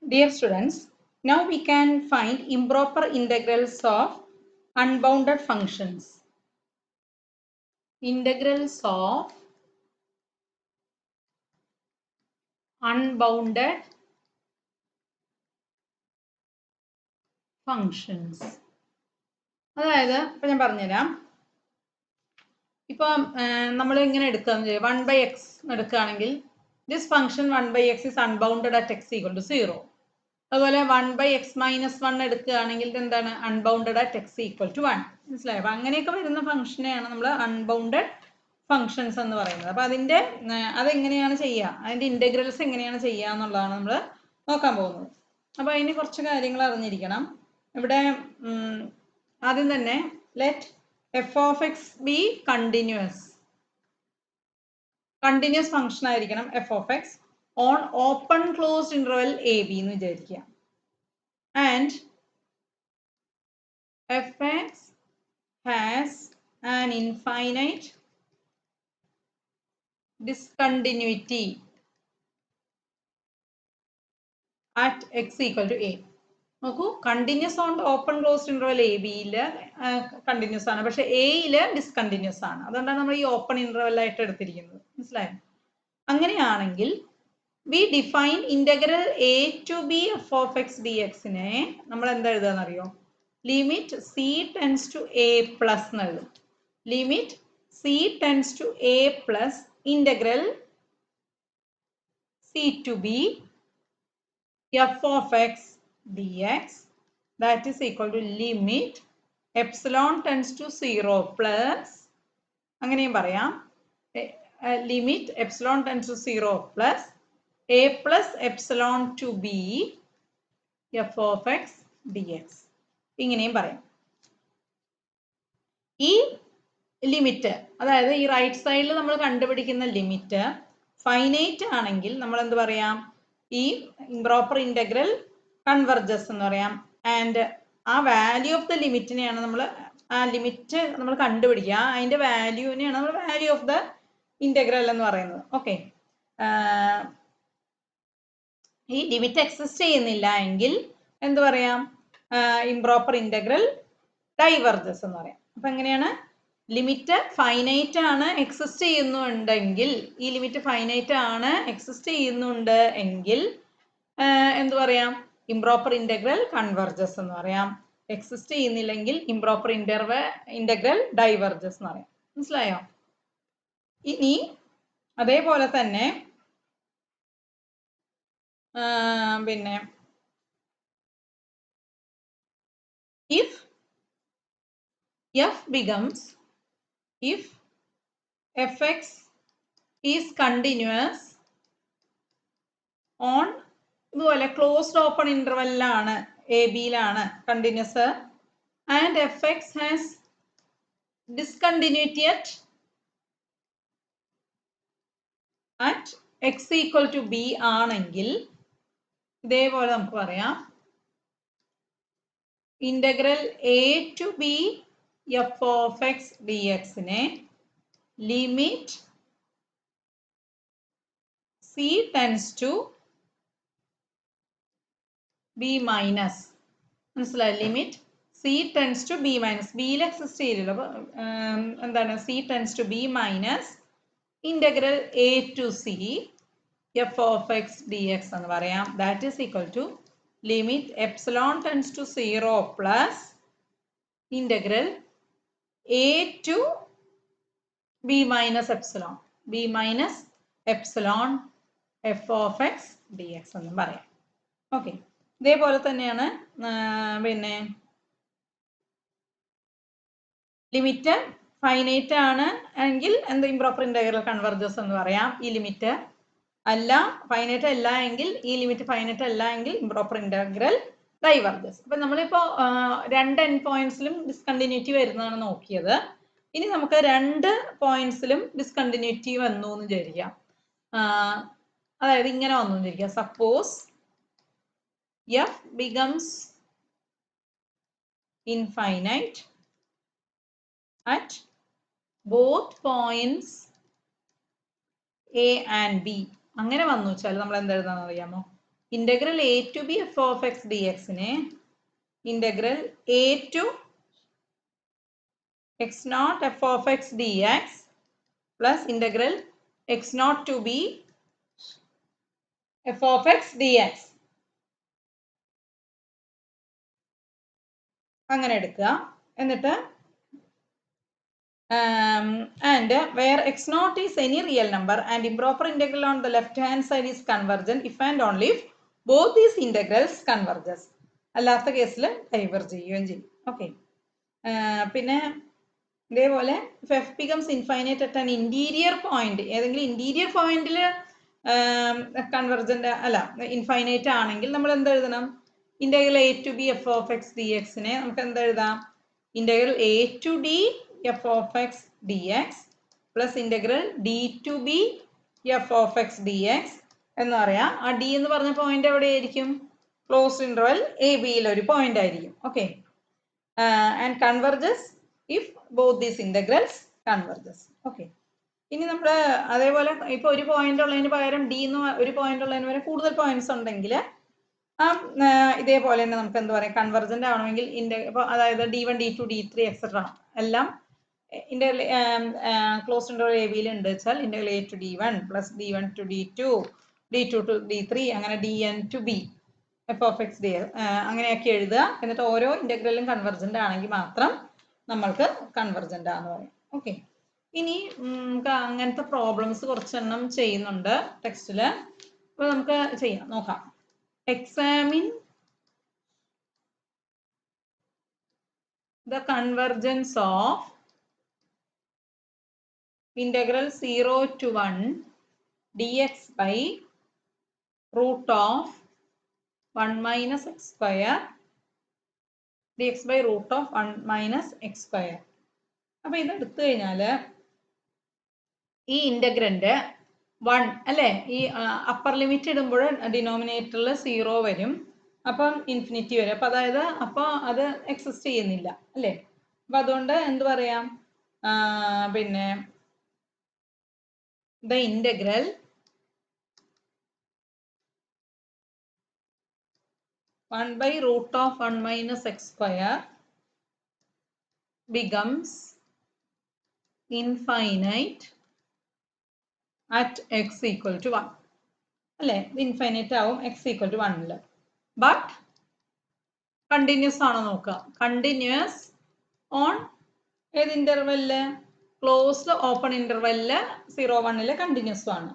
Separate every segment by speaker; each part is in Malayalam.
Speaker 1: Dear students, now we can find improper integrals of unbounded functions. Integrals of unbounded functions. അതായത് ഇപ്പൊ ഞാൻ പറഞ്ഞുതരാം. ഇപ്പം നമ്മൾ ഇങ്ങനെ എടുക്കുകയെന്ന് 1/x എടുക്കുകയാണെങ്കിൽ this function 1/x is unbounded at x equal to 0. അതുപോലെ 1/x minus 1 എടുക്കുകയാണെങ്കിൽ എന്താണ് unbounded at x equal to 1. മനസ്സിലായോ? അപ്പൊ അങ്ങനെയൊക്കെ വരുന്ന ഫംഗ്ഷനെയാണ് നമ്മൾ അൺബൗണ്ടഡ് ഫംഗ്ഷൻസ് എന്ന് പറയുന്നത്. അപ്പൊ അതിന്റെ അതെങ്ങനെയാണ് ചെയ്യുക, അതിന്റെ ഇന്റഗ്രൽസ് എങ്ങനെയാണ് ചെയ്യുക എന്നുള്ളതാണ് നമ്മൾ നോക്കാൻ പോകുന്നത്. അപ്പൊ അതിന് കുറച്ച് കാര്യങ്ങൾ അറിഞ്ഞിരിക്കണം. ഇവിടെ ആദ്യം തന്നെ let f of x be continuous function ആയിരിക്കണം f of x on open closed interval ab എന്ന് വിചാരിക്കുക. And fx has an infinite discontinuity at x equal to a. നോക്കൂ, continuous on open closed interval a ബിയില് കണ്ടിന്യൂസ് ആണ്, പക്ഷെ എയില് ഡിസ്കണ്ടിന്യൂസ് ആണ്. അതുകൊണ്ടാണ് നമ്മൾ ഈ ഓപ്പൺ ഇന്റർവെൽ ആയിട്ട് എടുത്തിരിക്കുന്നത്. മനസ്സിലായോ? അങ്ങനെയാണെങ്കിൽ we define integral a to b f of x d എക്സിനെ നമ്മൾ എന്താ എഴുതാന്നറിയോ? Limit c tends to a plus എന്ന് എഴുതും. Limit c tends to a plus integral c to b f of x dx that is equal to limit epsilon tends to 0 plus അങ്ങനെയും പറയാം limit epsilon tends to 0 plus a plus epsilon to b f of x dx ഇങ്ങനെയും പറയാം. ഈ ലിമിറ്റ്, അതായത് ഈ റൈറ്റ് സൈഡിൽ നമ്മൾ കണ്ടുപിടിക്കുന്ന ലിമിറ്റ് ഫൈനൈറ്റ് ആണെങ്കിൽ നമ്മൾ എന്ത് പറയാം? ഈ ഇംപ്രോപ്പർ ഇന്റഗ്രൽ കൺവെർജസ് എന്ന് പറയാം. ആൻഡ് ആ വാല്യൂ ഓഫ് ദ ലിമിറ്റിനെയാണ് നമ്മൾ ആ ലിമിറ്റ് നമ്മൾ കണ്ടുപിടിക്കുക, അതിന്റെ വാല്യൂവിനെയാണ് നമ്മൾ വാല്യൂ ഓഫ് ദ ഇന്റഗ്രൽ എന്ന് പറയുന്നത്. ഓക്കെ, ഈ ലിമിറ്റ് എക്സിസ്റ്റ് ചെയ്യുന്നില്ല എങ്കിൽ എന്ത് പറയാം? ഇംപ്രോപ്പർ ഇന്റഗ്രൽ ഡൈവർജസ് എന്ന് പറയാം. അപ്പൊ എങ്ങനെയാണ്? ലിമിറ്റ് ഫൈനൈറ്റ് ആണ് എക്സിസ്റ്റ് ചെയ്യുന്നുണ്ടെങ്കിൽ, ഈ ലിമിറ്റ് ഫൈനൈറ്റ് ആണ് എക്സിസ്റ്റ് ചെയ്യുന്നുണ്ട് എങ്കിൽ എന്ത് പറയാം? ഇംപ്രോപ്പർ ഇന്റഗ്രൽ കൺവെർജസ് എന്ന് പറയാം. എക്സിസ്റ്റ് ചെയ്യുന്നില്ലെങ്കിൽ ഇംപ്രോപ്പർ ഇന്റഗ്രൽ ഡൈവർജസ് എന്ന് പറയാം. മനസ്സിലായോ? ഇനി അതേപോലെ തന്നെ പിന്നെ if fx is continuous on ഇതുപോലെ ക്ലോസ്ഡ് ഓപ്പൺ ഇന്റർവെല്ലാണ്, എ ബിയിലാണ് continuous, and f x has discontinuity at x equal to b ആണെങ്കിൽ ഇതേപോലെ നമുക്ക് പറയാം integral a to b f of x d എക്സിനെ limit c tends to b minus. മനസ്സിലായി? Limit c tends to b minus, ബിയിൽ എക്സിസ്റ്റ് ചെയ്യില്ലല്ലോ, അപ്പൊ എന്താണ്? C tends to b minus integral a to c f of x d x എന്ന് പറയാം. That is equal to limit epsilon tends to 0 plus integral a to b minus epsilon, b minus epsilon f of x d x എന്നും പറയാം. ഓക്കെ, ഇതേപോലെ തന്നെയാണ് പിന്നെ ലിമിറ്റ് ഫൈനൈറ്റ് ആണ് എങ്കിൽ എന്ത് ഇംപ്രോപ്പർ ഇന്റഗ്രൽ കൺവെർജസ് എന്ന് പറയാം. ഈ ലിമിറ്റ് അല്ല, ഫൈനൈറ്റ് അല്ല എങ്കിൽ, ഈ ലിമിറ്റ് ഫൈനൈറ്റ് അല്ല എങ്കിൽ ഇംപ്രോപ്പർ ഇന്റഗ്രൽ ഡൈവർജസ്. അപ്പൊ നമ്മളിപ്പോ രണ്ട് എൻഡ് പോയിന്റ്സിലും ഡിസ്കണ്ടിന്യൂറ്റി വരുന്നതാണ് നോക്കിയത്. ഇനി നമുക്ക് രണ്ട് പോയിന്റ്സിലും ഡിസ്കണ്ടിന്യൂറ്റി വന്നു എന്ന് വിചാരിക്കാം. അതായത് ഇങ്ങനെ വന്നു എന്ന് വിചാരിക്കാം. Suppose f becomes infinite at both points a and b. അങ്ങനെ വന്നു വെച്ചാൽ നമ്മൾ എന്താ എഴുതാന്ന് അറിയാമോ? Integral a to b f of x d എക്സിനെ integral a to x naught f of x d x plus integral x naught to b f of x d x അങ്ങനെ എടുക്കുക. എന്നിട്ട് and where x naught is any real number and improper integral on the left hand side is convergent if and only if both these integrals converges. അല്ലാത്ത കേസിൽ ഡൈവേർജ് ചെയ്യുകയും ചെയ്യും. ഓക്കെ, പിന്നെ ഇതേപോലെ if f becomes infinite at an interior point, ഏതെങ്കിലും ഇന്റീരിയർ പോയിന്റിൽ കൺവെർജന്റ് അല്ല ഇൻഫൈനൈറ്റ് ആണെങ്കിൽ നമ്മൾ എന്ത് എഴുതണം? Integral a to b f of x d എക്സിനെ നമുക്ക് എന്ത് എഴുതാം? Integral a to d f of x d x plus integral d to b f of x d x എന്ന് പറയാം. ആ ഡി എന്ന് പറഞ്ഞ പോയിന്റ് എവിടെയായിരിക്കും? ക്ലോസ്ഡ് ഇന്റർവെൽ എ ബിയിൽ ഒരു പോയിന്റ് ആയിരിക്കും. Okay, and converges if both these integrals converges. Okay, ഇനി നമ്മൾ അതേപോലെ ഇപ്പൊ ഒരു പോയിന്റ് ഉള്ളതിന് പകരം ഡി എന്ന് ഒരു പോയിന്റ് ഉള്ളതിന് പകരം കൂടുതൽ പോയിന്റ്സ് ഉണ്ടെങ്കിൽ ഇതേപോലെ തന്നെ നമുക്ക് എന്താ പറയാം? കൺവെർജന്റ് ആവണമെങ്കിൽ ഇപ്പൊ അതായത് D1 D2 D3 എക്സെട്ര എല്ലാം ഇന്റഗ്രൽ ക്ലോസ്ഡ് ഇന്റർവെൽ എ ബിയിൽ ഉണ്ട് വെച്ചാൽ integral a to D1 plus D1 to D2 D2 to D3 അങ്ങനെ DN to b f of x d അങ്ങനെയൊക്കെ എഴുതുക. എന്നിട്ട് ഓരോ ഇന്റഗ്രലും കൺവെർജന്റ് ആണെങ്കിൽ മാത്രം നമ്മൾക്ക് കൺവെർജന്റ് ആണെന്ന് പറയാം. ഓക്കെ, ഇനി നമുക്ക് അങ്ങനത്തെ പ്രോബ്ലംസ് കുറച്ചെണ്ണം ചെയ്യുന്നുണ്ട് ടെക്സ്റ്റില്. അപ്പൊ നമുക്ക് ചെയ്യാം, നോക്കാം. Examine the convergence of integral 0 to 1 dx by root of 1 minus x square dx by root of 1 minus x square. അപ്പൊ ഇത് എടുത്തു കഴിഞ്ഞാൽ ഈ ഇന്റഗ്രന്റ് 1 അല്ലേ, ഈ അപ്പർ ലിമിറ്റ് ഇടുമ്പോൾ ഡിനോമിനേറ്ററിൽ 0 വരും, അപ്പം ഇൻഫിനിറ്റി വരും. അപ്പൊ അതായത് അപ്പോൾ അത് എക്സിസ്റ്റ് ചെയ്യുന്നില്ല അല്ലേ. അപ്പൊ അതുകൊണ്ട് എന്ത് പറയാം? പിന്നെ the integral one by root of 1 minus x square becomes infinite at x equal to 1 അല്ലേ. ഇൻഫൈനൈറ്റ് ആവും x equal to 1 but continuous ആണോ നോക്കുക? കണ്ടിന്യൂസ് ഓൺ ഏത് interval? Closed open interval 0-1 continuous ആണ്.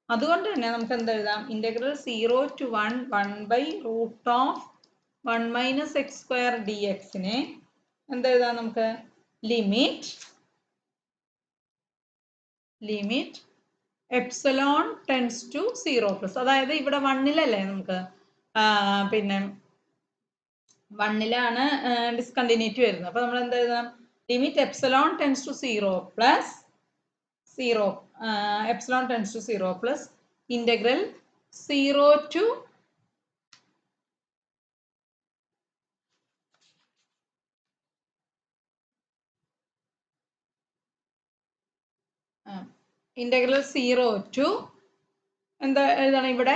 Speaker 1: അതുകൊണ്ട് തന്നെ നമുക്ക് എന്ത് എഴുതാം? Integral 0 to 1 1 by root of 1 minus x square dx നെ എന്തെഴുതാം നമുക്ക്? Limit epsilon tends to 0 plus, അതായത് ഇവിടെ 1-ലല്ലേ നമുക്ക് പിന്നെ 1-ലാണ് ഡിസ്കണ്ടിന്യൂറ്റി വരുന്നത്. അപ്പൊ നമ്മൾ എന്ത് എഴുതാം? Limit epsilon tends to 0 plus 0 epsilon tends to 0 plus integral 0 to integral 0 to എന്താ എഴുതണം? ഇവിടെ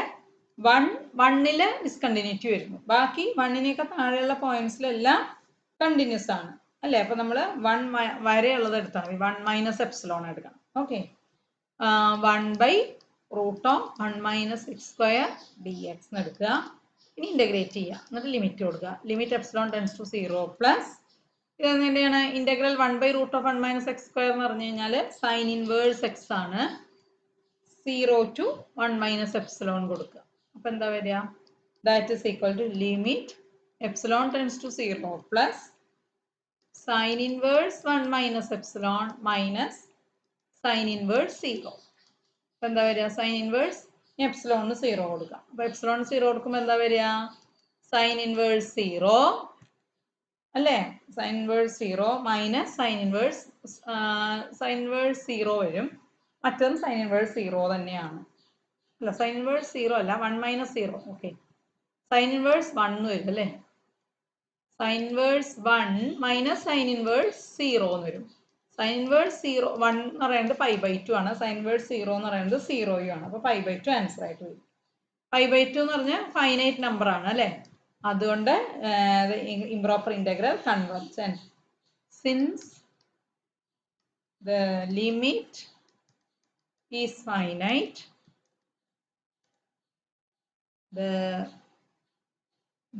Speaker 1: 1-ല് ഡിസ്കണ്ടിന്യൂറ്റി വരുന്നു, ബാക്കി 1-നേക്കാൾ താഴെയുള്ള പോയിന്റ്സിലെല്ലാം കണ്ടിന്യൂസ് ആണ് അല്ലേ. അപ്പൊ നമ്മൾ 1 വരെയുള്ളത് എടുത്താൽ മതി. 1 മൈനസ് എപ്സിലോൺ എടുക്കണം. Okay, 1 by root of 1 minus x square d x എടുക്കുക. ഇനി ഇന്റഗ്രേറ്റ് ചെയ്യുക, എന്നിട്ട് ലിമിറ്റ് കൊടുക്കുക. Limit epsilon tends to 0 plus ഇത് തന്നെയാണ് integral 1 by root of 1 minus x square എന്ന് പറഞ്ഞു കഴിഞ്ഞാൽ സൈൻ ഇൻവേഴ്സ് എക്സ് ആണ്. 0 ടു 1 മൈനസ് എപ്സിലോൺ കൊടുക്കുക. അപ്പൊ എന്താ വരിക? That is equal to limit epsilon tends to 0 plus sine inverse 1 minus epsilon minus sine inverse 0. അപ്പൊ എന്താ വരിക? സൈൻ ഇൻവേഴ്സ് എപ്സിലോണിന് 0 കൊടുക്കാം. അപ്പൊ എപ്സിലോൺ 0 കൊടുക്കുമ്പോൾ എന്താ വരിക? സൈൻ ഇൻവേഴ്സ് 0 അല്ലേ. Sign inverse 0 minus sine inverse 0 വരും. മറ്റതും സൈൻ ഇൻവേഴ്സ് 0 തന്നെയാണ് അല്ല, സൈൻ ഇൻവേഴ്സ് 0 അല്ല, 1 മൈനസ് 0. ഓക്കെ, സൈൻ ഇൻവേഴ്സ് 1 വരും അല്ലേ. Sign inverse 1 minus sine inverse 0 എന്ന് വരും. സൈൻ ഇൻവേഴ്സ് 1 എന്ന് പറയുന്നത് π/2 ആണ്. സൈൻ ഇൻവേഴ്സ് 0 എന്ന് പറയുന്നത് 0 ആണ്. അപ്പൊ π/2 ആൻസർ ആയിട്ട് വരും. π/2 എന്ന് പറഞ്ഞാൽ ഫൈനൈറ്റ് നമ്പർ ആണ് അല്ലേ? അതുകൊണ്ട് improper integral convergent. Since the limit is finite, the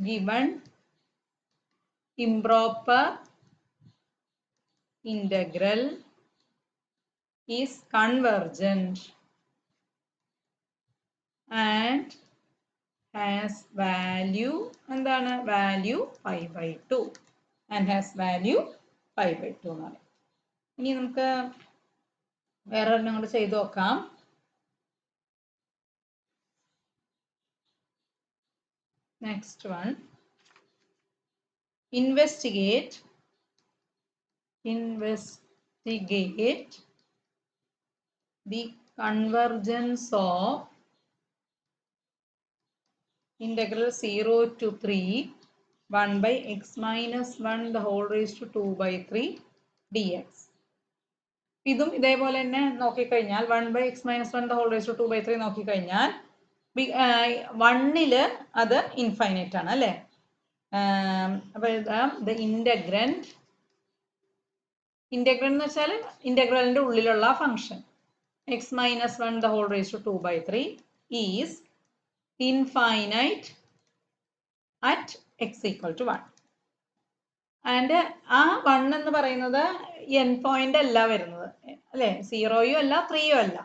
Speaker 1: given improper integral is convergent and has value എന്താണ് value π/2 and has value π/2 എന്നാണ്. ഇനി നമുക്ക് വേറെ ഒരെണ്ണം കൂടെ ചെയ്തു നോക്കാം. Next one, investigate the convergence of integral 0 to 3 1 by x minus 1 the whole raised to 2 by 3 dx. ഇതും ഇതേപോലെ തന്നെ നോക്കിക്കഴിഞ്ഞാൽ 1 by x minus 1 the whole raised to 2 by 3 നോക്കിക്കഴിഞ്ഞാൽ 1-ല് അത് ഇൻഫൈനൈറ്റ് ആണ് അല്ലേ? അപ്പോൾ എഴുതാം the integrand എന്ന് വെച്ചാൽ ഇന്റഗ്രലിന്റെ ഉള്ളിലുള്ള function x minus 1 the whole raised to 2 by 3 is infinite at x equal to 1. And ആ 1 എന്ന് പറയുന്നത് എൻ പോയിന്റ് അല്ല വരുന്നത് അല്ലേ? 0യും അല്ല 3യും അല്ല,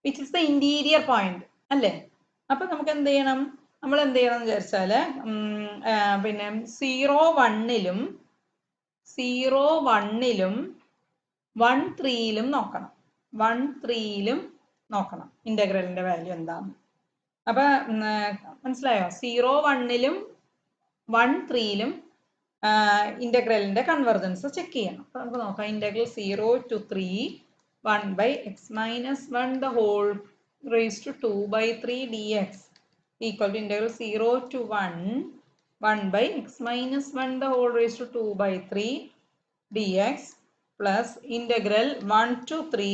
Speaker 1: which is the interior point അല്ലേ? അപ്പൊ നമുക്ക് എന്ത് ചെയ്യണം? നമ്മൾ എന്ത് ചെയ്യണം എന്ന് വിചാരിച്ചാല് പിന്നെ 0 1-ലും 1 3-ലും നോക്കണം. 1 3-ലും നോക്കണം ഇന്റഗ്രലിന്റെ വാല്യൂ എന്താണ്. അപ്പൊ മനസ്സിലായോ? 0 1-ലും 1 3-ലും ഇന്റഗ്രലിന്റെ കൺവെർജൻസ് ചെക്ക് ചെയ്യണം. അപ്പൊ നമുക്ക് നോക്കാം. Integral 0 to 3 1 by x minus 1 the whole raised to 2 by 3 dx equal to integral 0 to 1 1 by x minus 1 the whole raised to 2 by 3 dx plus integral 1 to 3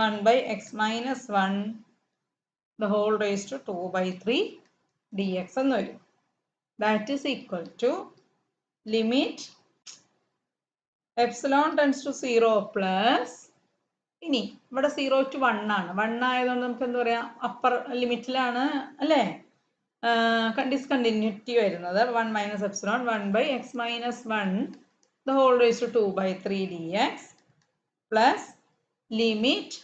Speaker 1: 1 by x minus 1 the whole raised to 2 by 3 dx എന്ന് വരും. That is equal to limit epsilon tends to 0 plus ഇനി ഇവിടെ 0 to 1 ആണ്. 1 ആയതുകൊണ്ട് നമുക്ക് എന്താ പറയാ, അപ്പർ ലിമിറ്റിലാണ് അല്ലേ ഡിസ്കണ്ടിന്യൂറ്റി വരുന്നത്. 1 minus epsilon 1 by x minus 1 the whole raised to 2 by 3 dx plus limit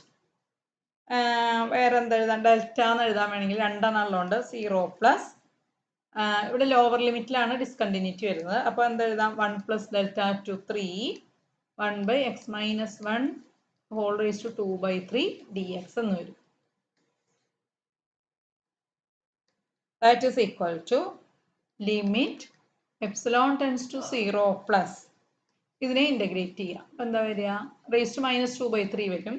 Speaker 1: വേറെ എന്താ എഴുതാം, ഡെൽറ്റ എന്ന് എഴുതാൻ വേണമെങ്കിൽ 2 ഉള്ളതുകൊണ്ട് 0 പ്ലസ് ഇവിടെ ലോവർ ലിമിറ്റിലാണ് ഡിസ്കണ്ടിന്യൂറ്റി വരുന്നത്. അപ്പോൾ എന്താ എഴുതാം, 1 plus delta to 3 1 by x minus 1 whole raised to 2 by 3 dx എന്ന് വരും. That is equal to limit epsilon tends to 0 plus ഇതിനെ ഇന്റഗ്രേറ്റ് ചെയ്യാം. അപ്പം എന്താ വരിക, റേസ് ടു മൈനസ് 2 by 3 വരും.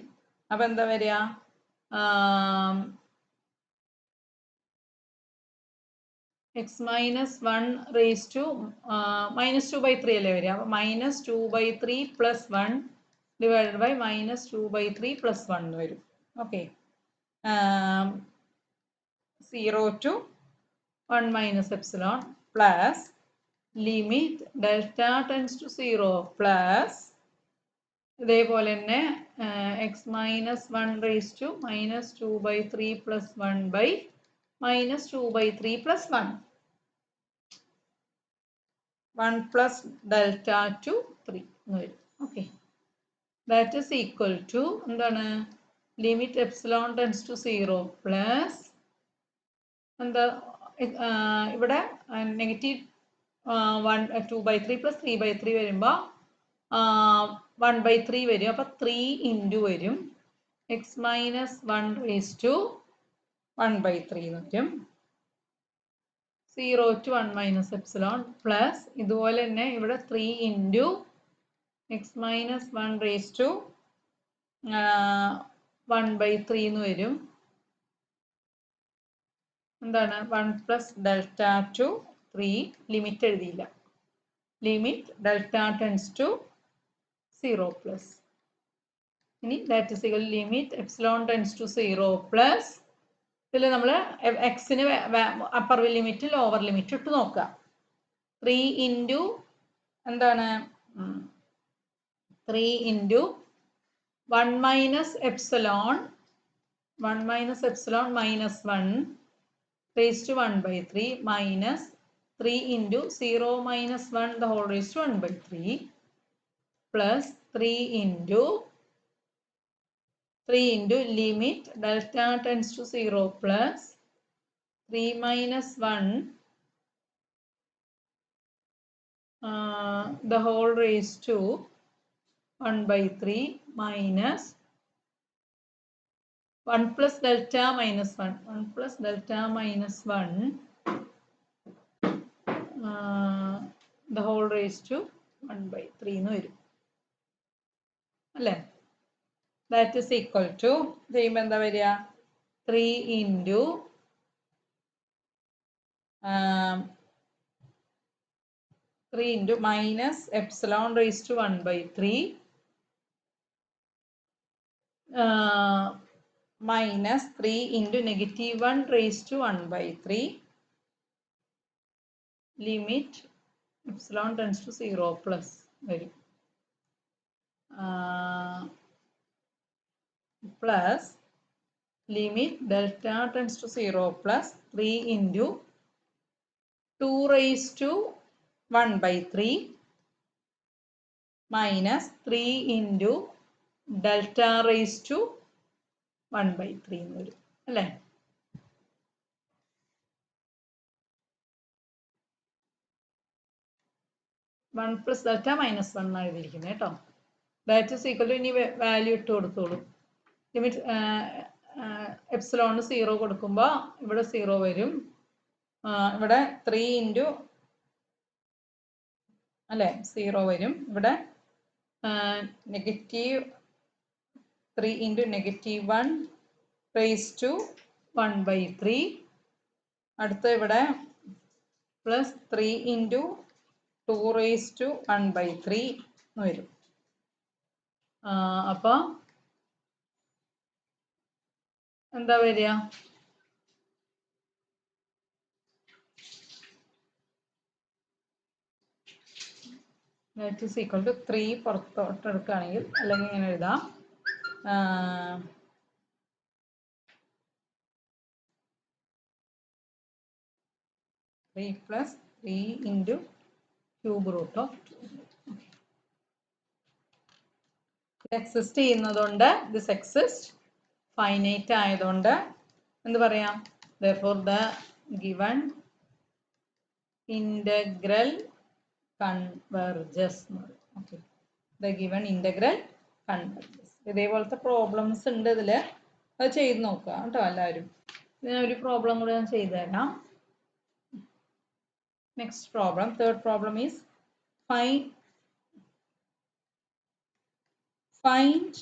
Speaker 1: അപ്പം എന്താ വരിക, x minus 1 raised to minus 2 by 3 അല്ലേ വരിക. അപ്പം minus 2 by 3 plus 1 divided by minus 2 by 3 plus 1 വരും. Okay, 0 to 1 minus epsilon plus limit delta tends to 0 plus ഇതേപോലെ തന്നെ x minus 1 raised to minus 2 by 3 plus 1 by minus 2 by 3 plus 1 1 plus delta to 3 എന്ന് വരും. Okay, that is equal to എന്താണ്, limit epsilon tends to 0 plus എന്താ ഇവിടെ നെഗറ്റീവ് 2 by 3 plus 3 by 3 വരുമ്പോൾ 1 by 3 വരും. അപ്പോൾ 3 ഇൻറ്റു വരും x minus 1 raised to 1 by 3 എന്ന് വരും. 0 to 1 minus epsilon plus ഇതുപോലെ തന്നെ ഇവിടെ 3 into x minus 1 raised to 1 by 3 എന്ന് വരും. എന്താണ്, 1 plus delta to 3 ലിമിറ്റ് എഴുതിയില്ല. Limit delta tends to 0 plus ഇനി that is equal limit epsilon tends to 0 plus ഇതിൽ നമ്മൾ എക്സിന് അപ്പർ ലിമിറ്റ് ലോവർ ലിമിറ്റ് ഇട്ട് നോക്കുക. 3 ഇൻറ്റു എന്താണ് 3 into 1 minus epsilon minus 1 raised to 1/3 minus 3 into 0 minus 1 the whole raised to 1/3 plus 3 into limit delta tends to 0 plus 3 minus 1 the whole raised to 1/3 minus 1 plus delta minus 1 the whole raised to 1/3 എന്ന് വരും അല്ലേ. that is equal to ചെയ്യുമ്പോൾ എന്താ വരിക 3 into minus epsilon raised to 1/3 minus 3 into negative 1 raised to 1/3 limit epsilon tends to 0 plus വരും plus limit delta tends to 0 plus 3 into 2 raised to 1/3 minus 3 into delta raised to 1/3 എന്ന് വരും അല്ലേ. വൺ പ്ലസ് ഡെൽറ്റ മൈനസ് 1 ആണ് എഴുതിയിരിക്കുന്നത് കേട്ടോ. ദാറ്റ് ഈസ് ഈക്വൽ ടു ഇനി വാല്യൂ ഇട്ട് കൊടുത്തോളൂ. ലിമിറ്റ് എപ്സിലോണ് 0 കൊടുക്കുമ്പോൾ ഇവിടെ 0 വരും. ഇവിടെ 3 ഇൻറ്റു അല്ലേ 0 വരും. ഇവിടെ negative 3 into negative 1 raised to 1/3 അടുത്ത ഇവിടെ പ്ലസ് 3 into 2 raised to 1/3 എന്ന് വരും. അപ്പോൾ എന്താ വരിക that is equal to 3 പുറത്തോട്ട് എടുക്കുകയാണെങ്കിൽ അല്ലെങ്കിൽ ഇങ്ങനെ എഴുതാം 3 plus 3 into cube root of 2. Exist ചെയ്യുന്നതുകൊണ്ട് ദിസ് എക്സിസ്റ്റ് ഫൈനൈറ്റ് ആയതുകൊണ്ട് എന്ത് പറയാം therefore the given integral converges. Okay, the given integral converges. ഇതേപോലത്തെ പ്രോബ്ലംസ് ഉണ്ട് ഇതിൽ, അത് ചെയ്ത് നോക്കുക കേട്ടോ എല്ലാവരും. ഇതിനൊരു പ്രോബ്ലം കൂടെ ഞാൻ ചെയ്തു തരാം. Next problem, third problem is find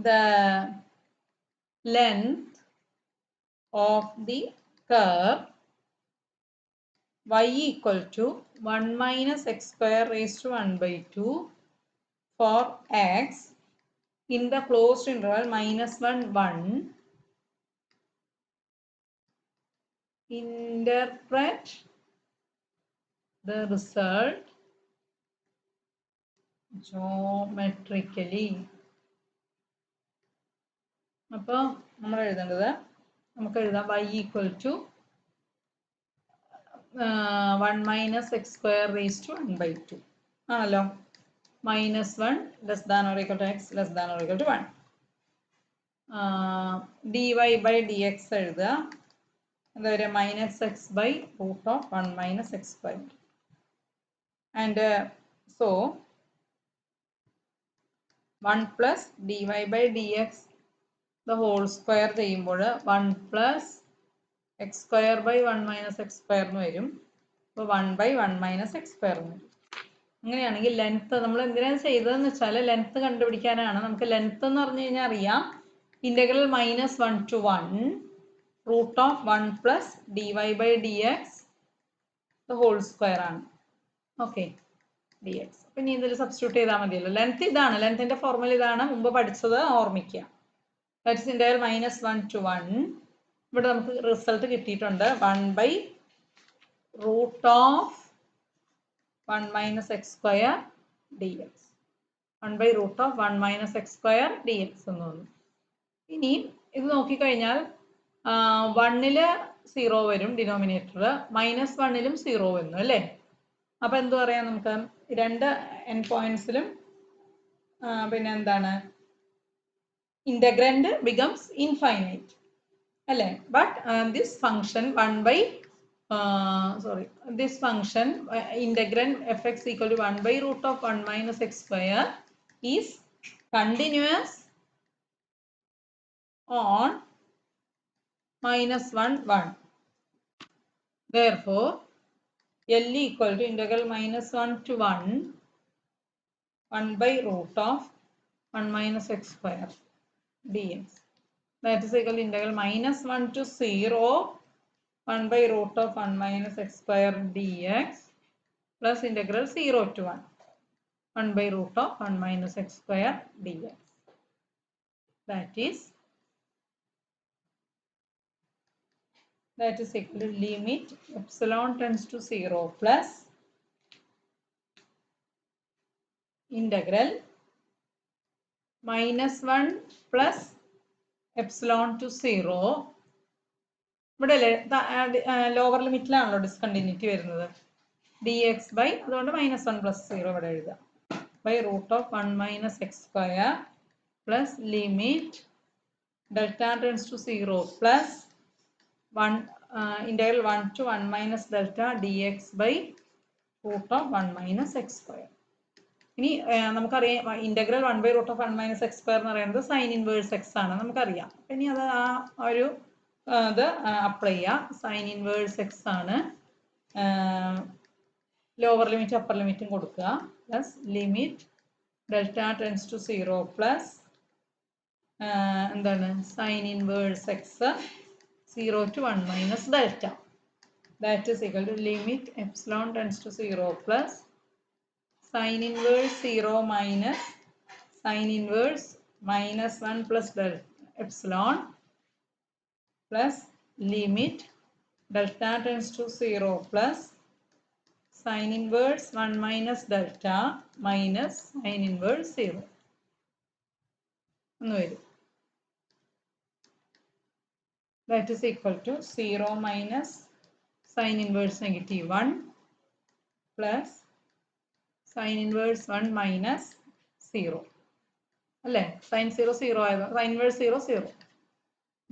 Speaker 1: the length of the curve y equal to 1 minus x square raised to 1/2 for x in the closed interval -1 1. Interpret the result geometrically. അപ്പോൾ നമ്മൾ എഴുതേണ്ടത് നമുക്ക് എഴുതാം y equal to 1 minus x square raised to 1/2 ആണല്ലോ. -1 less than or equal to x less than or equal to 1. dy by dx എഴുതുക. എന്താ പറയുക -x by root of 1 minus x square. And so 1 plus dy by dx the whole square ചെയ്യുമ്പോൾ 1 plus x square by 1 minus x square എന്ന് വരും. അപ്പോൾ 1 by 1 minus x square എന്ന് വരും. അങ്ങനെയാണെങ്കിൽ ലെങ്ത് നമ്മൾ എന്തിനാണ് ചെയ്തതെന്ന് വെച്ചാൽ ലെങ്ത് കണ്ടുപിടിക്കാനാണ്. നമുക്ക് ലെങ്ത് എന്ന് പറഞ്ഞു കഴിഞ്ഞാൽ അറിയാം integral -1 to 1 root of 1 plus dy by dx the whole square ആണ്. Okay dx. അപ്പം ഇനി ഇതിൽ സബ്സ്റ്റിറ്റ്യൂട്ട് ചെയ്താൽ മതിയല്ലോ. ലെങ്ത് ഇതാണ്, ലെങ്ത്തിന്റെ ഫോർമുല ഇതാണ്, മുമ്പ് പഠിച്ചത് ഓർമ്മിക്കുക. ദാറ്റ് ഇസ് ഇന്റഗ്രൽ -1 to 1 ഇവിടെ നമുക്ക് റിസൾട്ട് കിട്ടിയിട്ടുണ്ട് 1/√of 1 minus x square dx. 1/√of 1 minus x square dx എന്ന് വന്നു. ഇനി ഇത് നോക്കിക്കഴിഞ്ഞാൽ 1-ല് 0 വരും ഡിനോമിനേറ്റർ, -1-ലും 0 വന്നു അല്ലേ. അപ്പൊ എന്ത് പറയാം നമുക്ക്, രണ്ട് എൻ പോയിന്റ്സിലും പിന്നെ എന്താണ്, ഇന്റഗ്രൻഡ് ബിക്കംസ് ഇൻഫൈനൈറ്റ് അല്ലേ. But this function this function integrand fx equal to 1/√of 1 minus x square is continuous on -1 1. Therefore L equal to integral -1 to 1 1/√of 1 minus x square dx. That is equal to integral -1 to 0 1/√of 1 minus x square dx plus integral 0 to 1 1/√of 1 minus x square dx. That is equal to limit epsilon tends to 0 plus integral -1 plus epsilon to 0. ഇവിടെ ലോവർ ലിമിറ്റിലാണല്ലോ ഡിസ്കണ്ടിന്യൂറ്റി വരുന്നത്. dx ബൈ, അതുകൊണ്ട് -1 plus 0 ഇവിടെ എഴുതാം, √of 1 minus x square plus limit delta tends to 0 plus 1 integral 1 to 1 minus delta dx by √of 1 minus x square. ഇനി നമുക്കറിയാം integral 1/√of 1 minus x square എന്ന് പറയുന്നത് സൈൻ ഇൻവേഴ്സ് x ആണ്, നമുക്കറിയാം. ഇനി അത് ആ ഒരു അത് അപ്ലൈ ചെയ്യാം. സൈൻ ഇൻവേഴ്സ് x ആണ്, ലോവർ ലിമിറ്റ് അപ്പർ ലിമിറ്റും കൊടുക്കുക, plus limit delta tends to 0 plus എന്താണ് sine inverse x 0 to 1 minus delta. That is equal to limit epsilon tends to 0 plus sin inverse 0 minus sin inverse -1 plus delta epsilon plus limit delta tends to 0 plus sin inverse 1 minus delta minus sin inverse 0 എന്ന് വരും. That is equal to 0 minus sin inverse -1 plus sin inverse 1 minus 0 അല്ലേ. sin 0 0 ആയത്, sin inverse 0 0.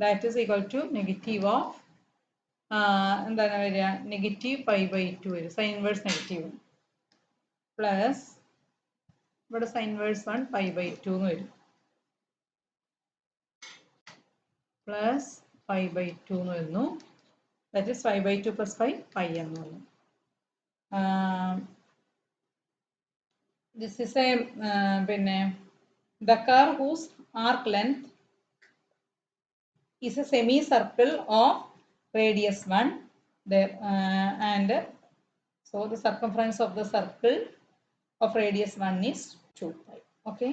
Speaker 1: That is equal to negative of എന്താണ് വരിക, -π/2 വരും, sin inverse -1 പ്ലസ് ഇവിടെ sin inverse 1 π/2 എന്ന് വരും, പ്ലസ് π/2 എന്ന് വരുന്നു. That is 5/2 plus 5 π എന്ന് വന്നു. This is a പിന്നെ the curve whose arc length is a semicircle of radius 1 there, and so the circumference of the circle of radius 1 is 2 pi. Okay.